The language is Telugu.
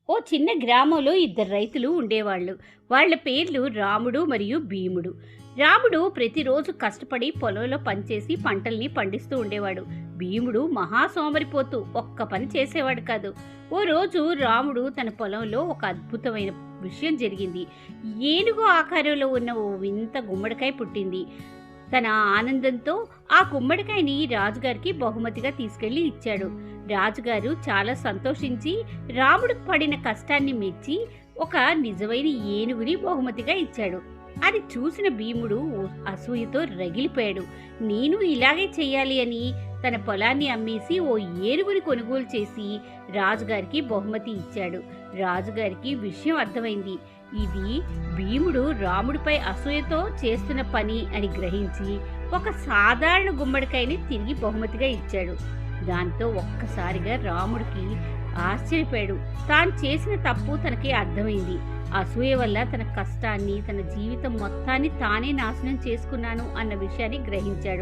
ఓ చిన్న గ్రామంలో ఇద్దరు రైతులు ఉండేవాళ్ళు. వాళ్ళ పేర్లు రాముడు మరియు భీముడు. రాముడు ప్రతిరోజు కష్టపడి పొలంలో పనిచేసి పంటల్ని పండిస్తూ ఉండేవాడు. భీముడు మహా సోమరిపోతూ ఒక్క పని చేసేవాడు కాదు. ఓ రోజు రాముడు తన పొలంలో ఒక అద్భుతమైన విషయం జరిగింది. ఏనుగు ఆకారంలో ఉన్న ఓ వింత గుమ్మడికాయ పుట్టింది. తన ఆనందంతో ఆ గుమ్మడికాయని రాజుగారికి బహుమతిగా తీసుకెళ్లి ఇచ్చాడు. రాజుగారు చాలా సంతోషించి రాముడు పడిన కష్టాన్ని మెచ్చి ఒక నిజమైన ఏనుగుని బహుమతిగా ఇచ్చాడు. అది చూసిన భీముడు అసూయతో రగిలిపోయాడు. నేను ఇలాగే చెయ్యాలి అని తన పొలాన్ని అమ్మేసి ఓ ఏనుగుని కొనుగోలు చేసి రాజుగారికి బహుమతి ఇచ్చాడు. రాజుగారికి విషయం అర్థమైంది. ఇది భీముడు రాముడిపై అసూయతో చేస్తున్న పని అని గ్రహించి ఒక సాధారణ గుమ్మడికాయని తిరిగి బహుమతిగా ఇచ్చాడు. దాంతో ఒక్కసారిగా రాముడికి ఆశ్చర్యపోయాడు. తాను చేసిన తప్పు తనకి అర్థమైంది. అసూయ వల్ల తన కష్టాన్ని, తన జీవితం మొత్తాన్ని తానే నాశనం చేసుకున్నాను అన్న విషయాన్ని గ్రహించాడు.